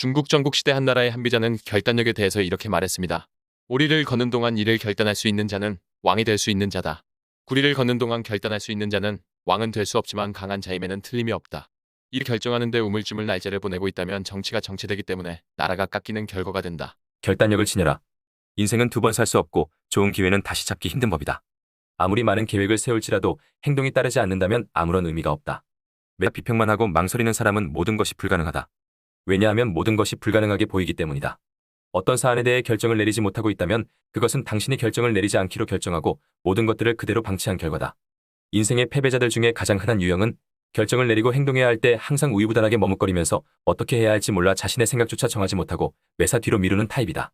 중국 전국시대 한나라의 한비자는 결단력에 대해서 이렇게 말했습니다. 오리를 걷는 동안 이를 결단할 수 있는 자는 왕이 될 수 있는 자다. 구리를 걷는 동안 결단할 수 있는 자는 왕은 될 수 없지만 강한 자임에는 틀림이 없다. 이를 결정하는 데 우물쭈물 날짜를 보내고 있다면 정치가 정체되기 때문에 나라가 깎이는 결과가 된다. 결단력을 지녀라. 인생은 두 번 살 수 없고 좋은 기회는 다시 잡기 힘든 법이다. 아무리 많은 계획을 세울지라도 행동이 따르지 않는다면 아무런 의미가 없다. 매일 비평만 하고 망설이는 사람은 모든 것이 불가능하다. 왜냐하면 모든 것이 불가능하게 보이기 때문이다. 어떤 사안에 대해 결정을 내리지 못하고 있다면 그것은 당신이 결정을 내리지 않기로 결정하고 모든 것들을 그대로 방치한 결과다. 인생의 패배자들 중에 가장 흔한 유형은 결정을 내리고 행동해야 할 때 항상 우유부단하게 머뭇거리면서 어떻게 해야 할지 몰라 자신의 생각조차 정하지 못하고 매사 뒤로 미루는 타입이다.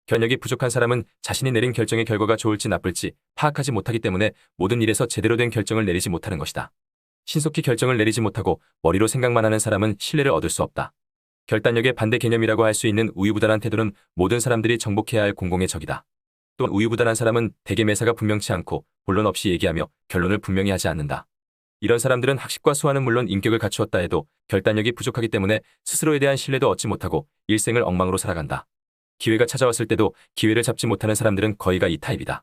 결력이 부족한 사람은 자신이 내린 결정의 결과가 좋을지 나쁠지 파악하지 못하기 때문에 모든 일에서 제대로 된 결정을 내리지 못하는 것이다. 신속히 결정을 내리지 못하고 머리로 생각만 하는 사람은 신뢰를 얻을 수 없다. 결단력의 반대 개념이라고 할 수 있는 우유부단한 태도는 모든 사람들이 정복해야 할 공공의 적이다. 또한 우유부단한 사람은 대개 매사가 분명치 않고 본론 없이 얘기하며 결론을 분명히 하지 않는다. 이런 사람들은 학식과 수화는 물론 인격을 갖추었다 해도 결단력이 부족하기 때문에 스스로에 대한 신뢰도 얻지 못하고 일생을 엉망으로 살아간다. 기회가 찾아왔을 때도 기회를 잡지 못하는 사람들은 거의가 이 타입이다.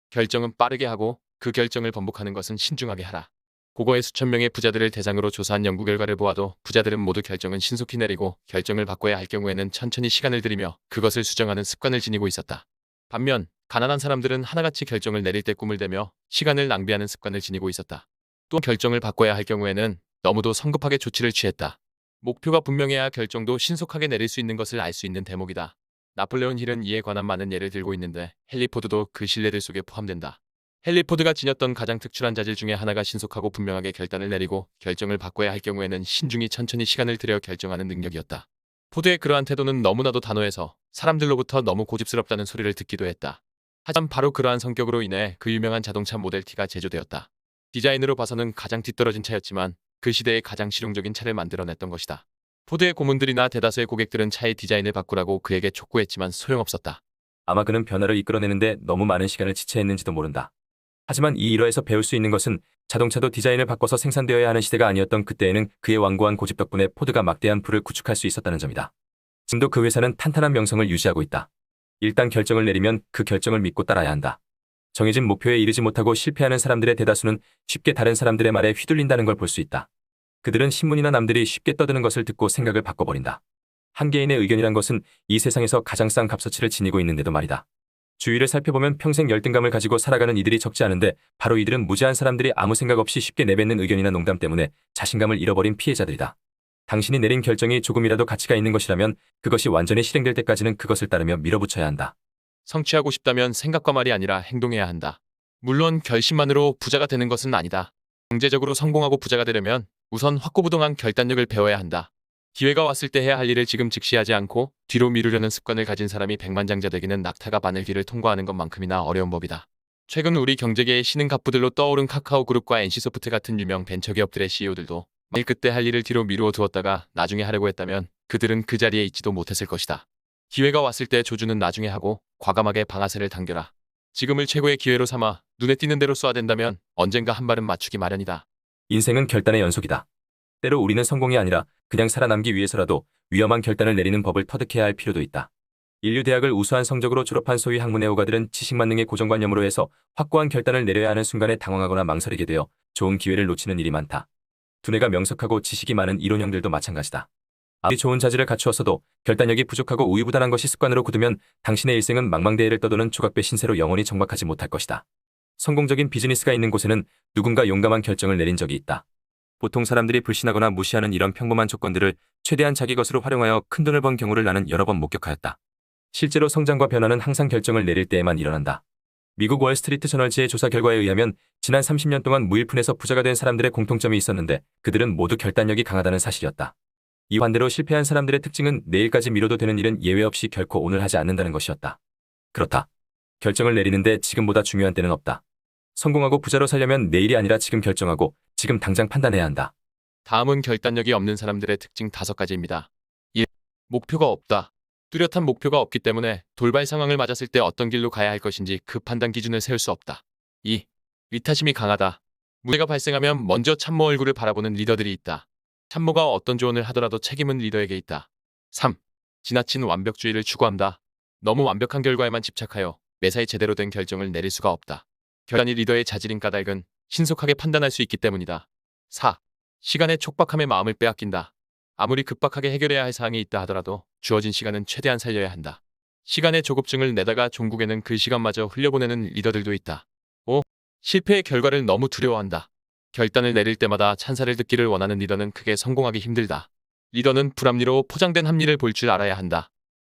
결정은 빠르게 하고 그 결정을 번복하는 것은 신중하게 하라. 고거의 수천 명의 부자들을 대상으로 조사한 연구 결과를 보아도 부자들은 모두 결정은 신속히 내리고 결정을 바꿔야 할 경우에는 천천히 시간을 들이며 그것을 수정하는 습관을 지니고 있었다. 반면 가난한 사람들은 하나같이 결정을 내릴 때 꿈을 대며 시간을 낭비하는 습관을 지니고 있었다. 또 결정을 바꿔야 할 경우에는 너무도 성급하게 조치를 취했다. 목표가 분명해야 결정도 신속하게 내릴 수 있는 것을 알 수 있는 대목이다. 나폴레온 힐은 이에 관한 많은 예를 들고 있는데 헨리 포드도 그 신뢰들 속에 포함된다. 헨리 포드가 지녔던 가장 특출한 자질 중에 하나가 신속하고 분명하게 결단을 내리고 결정을 바꿔야 할 경우에는 신중히 천천히 시간을 들여 결정하는 능력이었다. 포드의 그러한 태도는 너무나도 단호해서 사람들로부터 너무 고집스럽다는 소리를 듣기도 했다. 하지만 바로 그러한 성격으로 인해 그 유명한 자동차 모델 T가 제조되었다. 디자인으로 봐서는 가장 뒤떨어진 차였지만 그 시대의 가장 실용적인 차를 만들어냈던 것이다. 포드의 고문들이나 대다수의 고객들은 차의 디자인을 바꾸라고 그에게 촉구했지만 소용없었다. 아마 그는 변화를 이끌어내는데 너무 많은 시간을 지체했는지도 모른다. 하지만 이 일화에서 배울 수 있는 것은 자동차도 디자인을 바꿔서 생산되어야 하는 시대가 아니었던 그때에는 그의 완고한 고집 덕분에 포드가 막대한 부를 구축할 수 있었다는 점이다. 지금도 그 회사는 탄탄한 명성을 유지하고 있다. 일단 결정을 내리면 그 결정을 믿고 따라야 한다. 정해진 목표에 이르지 못하고 실패하는 사람들의 대다수는 쉽게 다른 사람들의 말에 휘둘린다는 걸 볼 수 있다. 그들은 신문이나 남들이 쉽게 떠드는 것을 듣고 생각을 바꿔버린다. 한 개인의 의견이란 것은 이 세상에서 가장 싼 값어치를 지니고 있는데도 말이다. 주위를 살펴보면 평생 열등감을 가지고 살아가는 이들이 적지 않은데 바로 이들은 무지한 사람들이 아무 생각 없이 쉽게 내뱉는 의견이나 농담 때문에 자신감을 잃어버린 피해자들이다. 당신이 내린 결정이 조금이라도 가치가 있는 것이라면 그것이 완전히 실행될 때까지는 그것을 따르며 밀어붙여야 한다. 성취하고 싶다면 생각과 말이 아니라 행동해야 한다. 물론 결심만으로 부자가 되는 것은 아니다. 경제적으로 성공하고 부자가 되려면 우선 확고부동한 결단력을 배워야 한다. 기회가 왔을 때 해야 할 일을 지금 즉시 하지 않고 뒤로 미루려는 습관을 가진 사람이 백만장자 되기는 낙타가 바늘길을 통과하는 것만큼이나 어려운 법이다. 최근 우리 경제계의 신흥 갑부들로 떠오른 카카오그룹과 NC소프트 같은 유명 벤처기업들의 CEO들도 만일 그때 할 일을 뒤로 미루어 두었다가 나중에 하려고 했다면 그들은 그 자리에 있지도 못했을 것이다. 기회가 왔을 때 조주는 나중에 하고 과감하게 방아쇠를 당겨라. 지금을 최고의 기회로 삼아 눈에 띄는 대로 쏘아댄다면 언젠가 한 발은 맞추기 마련이다. 인생은 결단의 연속이다. 때로 우리는 성공이 아니라 그냥 살아남기 위해서라도 위험한 결단을 내리는 법을 터득해야 할 필요도 있다. 인류 대학을 우수한 성적으로 졸업한 소위 학문의 오가들은 지식만능의 고정관념으로 해서 확고한 결단을 내려야 하는 순간에 당황하거나 망설이게 되어 좋은 기회를 놓치는 일이 많다. 두뇌가 명석하고 지식이 많은 이론형들도 마찬가지다. 아무리 좋은 자질을 갖추었어도 결단력이 부족하고 우유부단한 것이 습관으로 굳으면 당신의 일생은 망망대해를 떠도는 조각배 신세로 영원히 정박하지 못할 것이다. 성공적인 비즈니스가 있는 곳에는 누군가 용감한 결정을 내린 적이 있다. 보통 사람들이 불신하거나 무시하는 이런 평범한 조건들을 최대한 자기 것으로 활용하여 큰돈을 번 경우를 나는 여러 번 목격하였다. 실제로 성장과 변화는 항상 결정을 내릴 때에만 일어난다. 미국 월스트리트 저널지의 조사 결과에 의하면 지난 30년 동안 무일푼에서 부자가 된 사람들의 공통점이 있었는데 그들은 모두 결단력이 강하다는 사실이었다. 이 반대로 실패한 사람들의 특징은 내일까지 미뤄도 되는 일은 예외 없이 결코 오늘 하지 않는다는 것이었다. 그렇다. 결정을 내리는데 지금보다 중요한 때는 없다. 성공하고 부자로 살려면 내일이 아니라 지금 결정하고 지금 당장 판단해야 한다. 다음은 결단력이 없는 사람들의 특징 5가지입니다. 1. 목표가 없다. 뚜렷한 목표가 없기 때문에 돌발 상황을 맞았을 때 어떤 길로 가야 할 것인지 그 판단 기준을 세울 수 없다. 2. 위타심이 강하다. 문제가 발생하면 먼저 참모 얼굴을 바라보는 리더들이 있다. 참모가 어떤 조언을 하더라도 책임은 리더에게 있다. 3. 지나친 완벽주의를 추구한다. 너무 완벽한 결과에만 집착하여 매사에 제대로 된 결정을 내릴 수가 없다. 결단이 리더의 자질인 까닭은 신속하게 판단할 수 있기 때문이다. 4. 시간의 촉박함에 마음을 빼앗긴다. 아무리 급박하게 해결해야 할 사항이 있다 하더라도 주어진 시간은 최대한 살려야 한다. 시간의 조급증을 내다가 종국에는 그 시간마저 흘려보내는 리더들도 있다. 5. 실패의 결과를 너무 두려워한다. 결단을 내릴 때마다 찬사를 듣기를 원하는 리더는 크게 성공하기 힘들다. 리더는 불합리로 포장된 합리를 볼 줄 알아야 한다.